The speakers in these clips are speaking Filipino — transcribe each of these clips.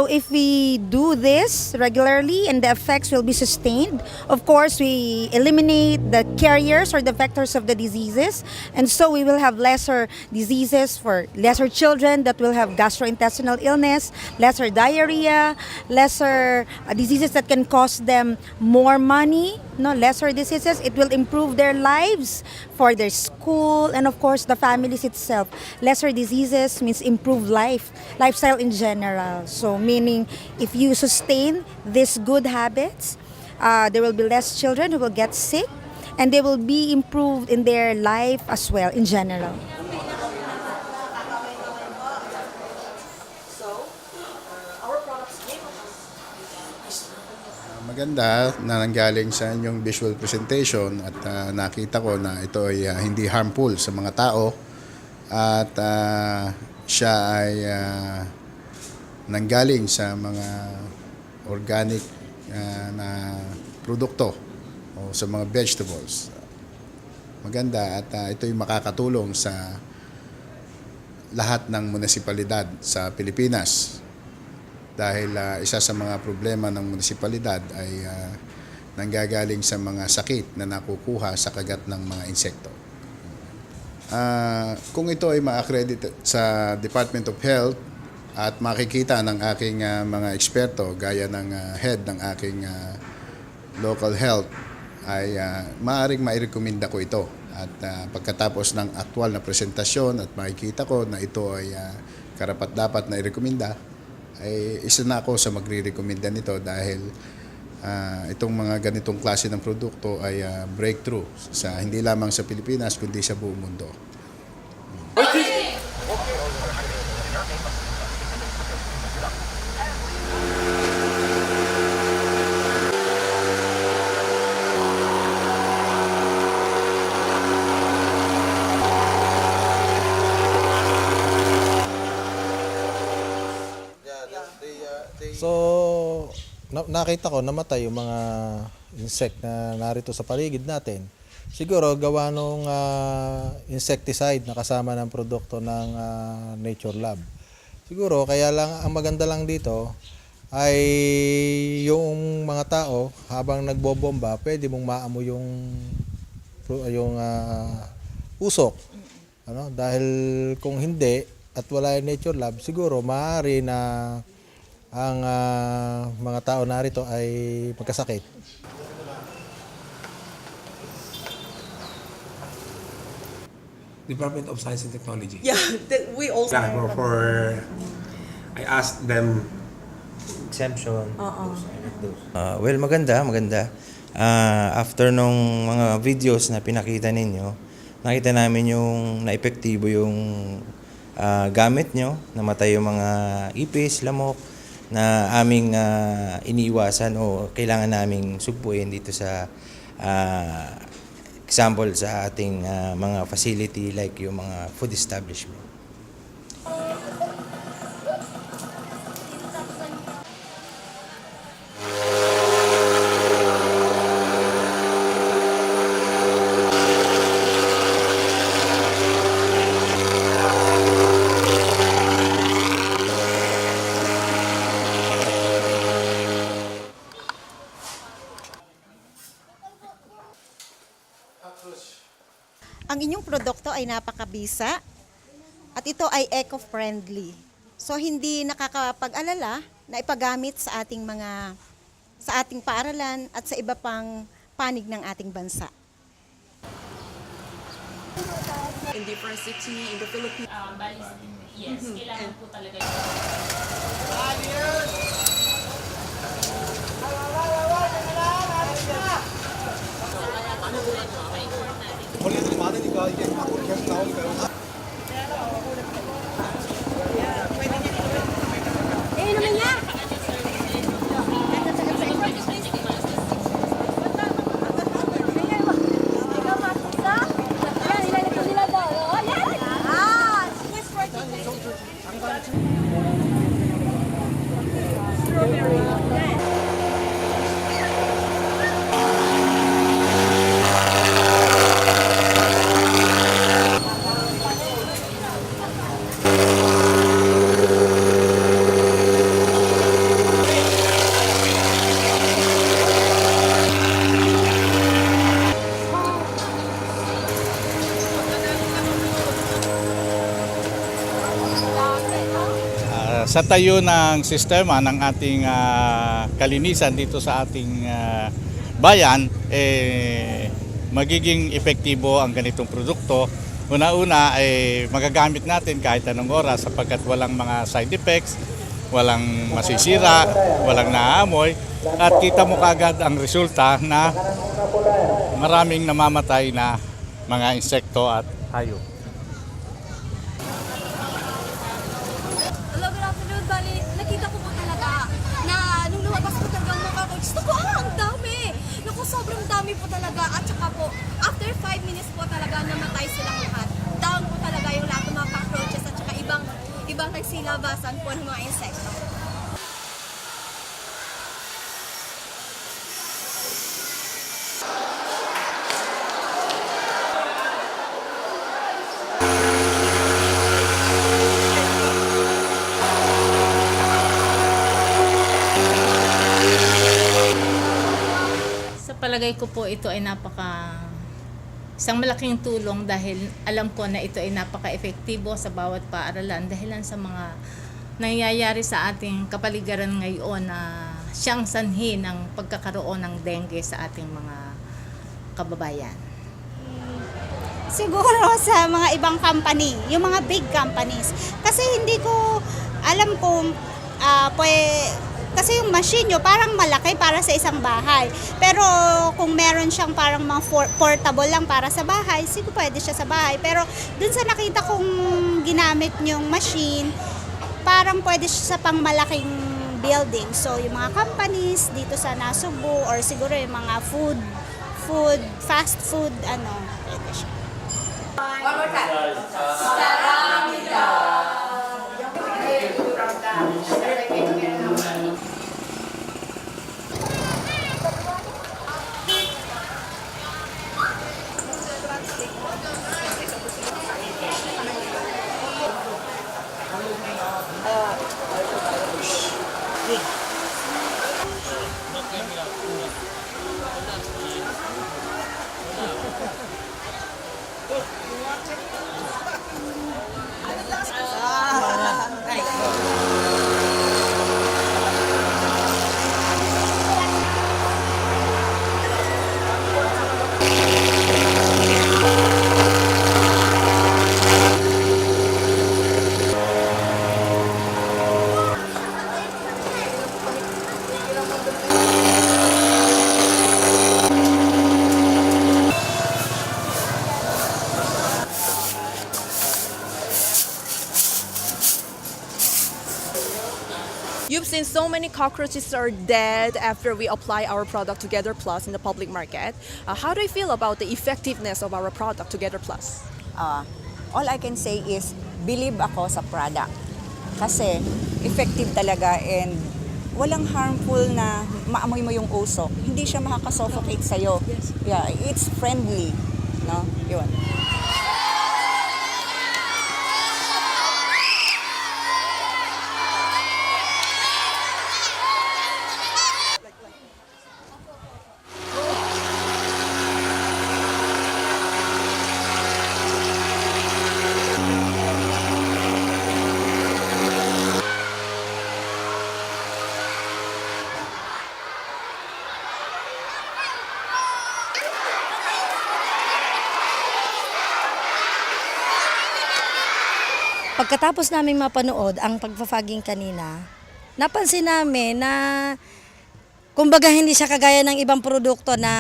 So if we do this regularly and the effects will be sustained, of course we eliminate the carriers or the vectors of the diseases, and so we will have lesser diseases for lesser children that will have gastrointestinal illness, lesser diarrhea, lesser diseases that can cost them more money, no, lesser diseases. It will improve their lives for their school and of course the families itself. Lesser diseases means improved lifestyle in general. So meaning if you sustain these good habits, there will be less children who will get sick and they will be improved in their life as well in general. Maganda na nanggaling sa inyong visual presentation at nakita ko na ito ay hindi harmful sa mga tao at siya ay nanggaling sa mga organic na produkto o sa mga vegetables. Maganda at ito ay makakatulong sa lahat ng munisipalidad sa Pilipinas. Dahil isa sa mga problema ng munisipalidad ay nanggagaling sa mga sakit na nakukuha sa kagat ng mga insekto. Kung ito ay ma-accredit sa Department of Health at makikita ng aking mga eksperto gaya ng head ng aking local health, ay maaaring mairekomenda ko ito. At pagkatapos ng aktwal na presentasyon at makikita ko na ito ay karapat-dapat na irekomenda, ay isa na ako sa magre-recommenda nito dahil itong mga ganitong klase ng produkto ay breakthrough sa hindi lamang sa Pilipinas kundi sa buong mundo. So, nakita ko namatay yung mga insect na narito sa paligid natin. Siguro gawa nung insecticide na kasama ng produkto ng Nature Lab. Siguro kaya lang ang maganda lang dito ay yung mga tao habang nagbobomba, pwede mong maamoy yung usok. Ano? Dahil kung hindi at wala yung Nature Lab, siguro maaari na ang mga tao narito ay magkasakit. Department of Science and Technology. Yeah, we also. I asked them exemption. Well, maganda. After nung mga videos na pinakita ninyo, nakita namin yung na-epektibo yung gamit nyo, namatay yung mga ipis, lamok, na aming iniiwasan o kailangan naming sugpuin dito sa example sa ating mga facility like yung mga food establishment. Ang inyong produkto ay napakabisa at ito ay eco-friendly. So hindi nakakapag-alala na ipagamit sa ating paaralan at sa iba pang panig ng ating bansa. In different city in the Philippines. Yes, kailangan po talaga yun. 벌레들이 많으니까 이게 밖으로 계속 나오니까요. sa tayo ng sistema ng ating kalinisan dito sa ating bayan, magiging epektibo ang ganitong produkto. Una-una ay magagamit natin kahit anong oras sapagkat walang mga side effects, walang masisira, walang naaamoy, at kita mo kaagad ang resulta na maraming namamatay na mga insekto at hayop. Hello, good afternoon. Bali, nakita ko po talaga na nung lumabas ko talaga ang mukha ko, gusto ko, ang dami! Naku, sobrang dami po talaga. At saka po, after 5 minutes po talaga, namatay silang lahat. Down po talaga yung lahat ng mga cockroaches at saka ibang nagsilabasan po ng mga insekto. Sa palagay ko po ito ay isang malaking tulong dahil alam ko na ito ay napaka-epektibo sa bawat paaralan dahilan sa mga nangyayari sa ating kapaligiran ngayon na siyang sanhi ng pagkakaroon ng dengue sa ating mga kababayan. Siguro sa mga ibang company, yung mga big companies. Kasi hindi ko alam kung kasi yung machine nyo parang malaki para sa isang bahay. Pero kung meron siyang parang mga portable lang para sa bahay, siguro pwede siya sa bahay. Pero dun sa nakita kong ginamit yung machine, parang pwede siya sa pang malaking building. So yung mga companies dito sa Nasugbu or siguro yung mga fast food, pwede siya. One more time. You've seen so many cockroaches are dead after we apply our product Together Plus in the public market. How do you feel about the effectiveness of our product Together Plus? All I can say is believe ako sa product. Kasi effective talaga and walang harmful na maamoy mo yung usok. Hindi siya makakasuffocate sa'yo. Yeah, it's friendly. No? Yun. Pagkatapos namin mapanood ang pagpa-fogging kanina, napansin namin na kumbaga hindi siya kagaya ng ibang produkto na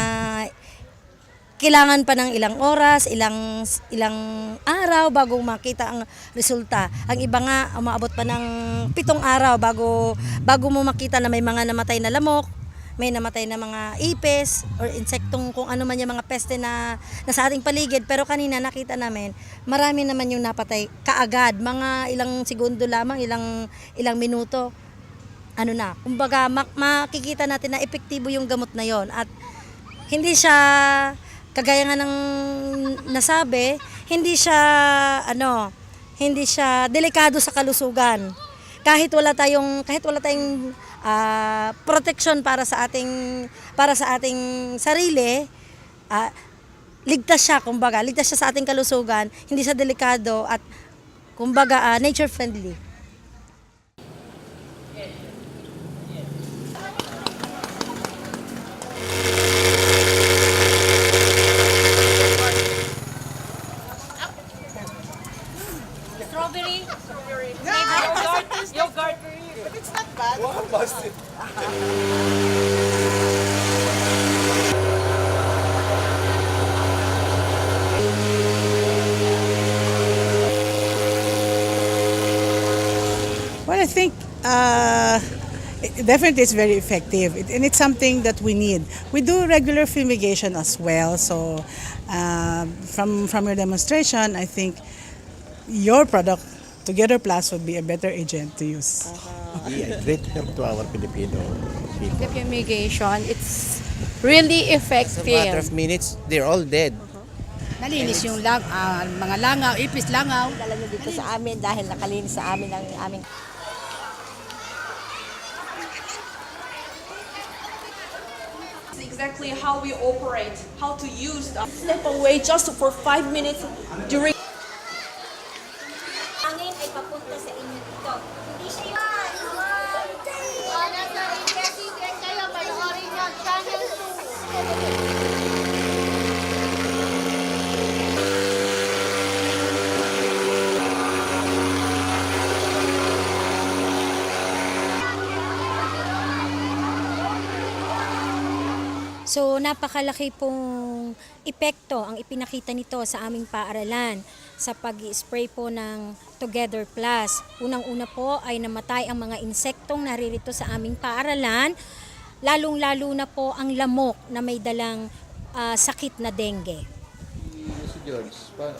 kailangan pa ng ilang oras, ilang araw bago makita ang resulta. Ang iba nga umaabot pa ng 7 araw bago mo makita na may mga namatay na lamok, may namatay na mga ipis or insektong kung ano man yung mga peste na sa ating paligid. Pero kanina nakita namin, marami naman yung napatay kaagad, mga ilang segundo lamang, ilang minuto. Kumbaga makikita natin na epektibo yung gamot na yon at hindi siya kagaya nga ng nasabi, hindi siya delikado sa kalusugan. Kahit wala tayong protection para sa ating sarili, ligtas siya sa ating kalusugan, hindi siya delikado at kumbaga nature friendly. definitely it's very effective, and it's something that we need. We do regular fumigation as well. So from your demonstration, I think your product, Together Plus, would be a better agent to use. Be a great help to our Filipino people. The fumigation, it's really effective. In a matter of minutes, they're all dead. Nalinis yung mga langaw, ipis langaw. Dala nyo dito sa amin dahil nakalinis sa amin ang aming Exactly how we operate, how to use the step away just for 5 minutes during. Hangin ay papunta sa inyo dito. Hindi siya yung... kayo, panoorin nyo, Channel 2. So napakalaki pong epekto ang ipinakita nito sa aming paaralan sa pag-spray po ng Together Plus. Unang-una po ay namatay ang mga insektong naririto sa aming paaralan, lalong-lalo na po ang lamok na may dalang sakit na dengue. Si George, Bali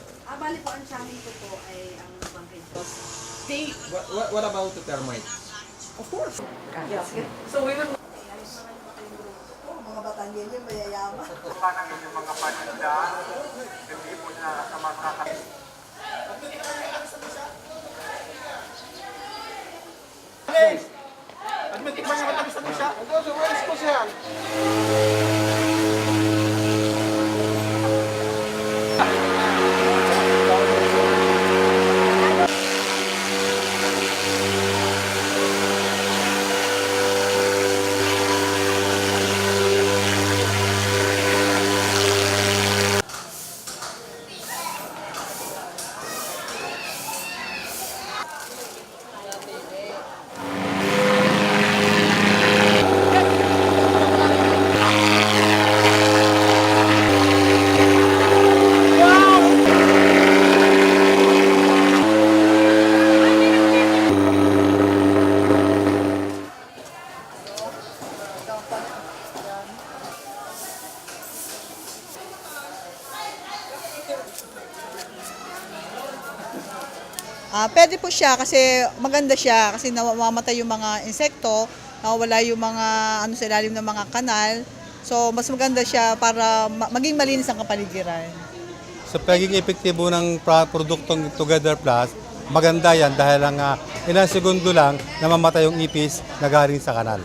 po, ang channel ko po ay ang bangkay. what about the termites? Of course. Yes. So we will... Mga Batangan yun, mayayaman. Parang yung mga paninda, hindi mo na sa makakasama. Admit ba nga matamis na siya? Ito, so where's ko siya? Pwede po siya kasi maganda siya kasi namamatay yung mga insekto, nawawala yung mga sa ilalim ng mga kanal. So mas maganda siya para maging malinis ang kapaligiran. Sa pagiging epektibo ng produktong Together Plus, maganda yan dahil lang ilang segundo lang namamatay yung ipis na galing sa kanal.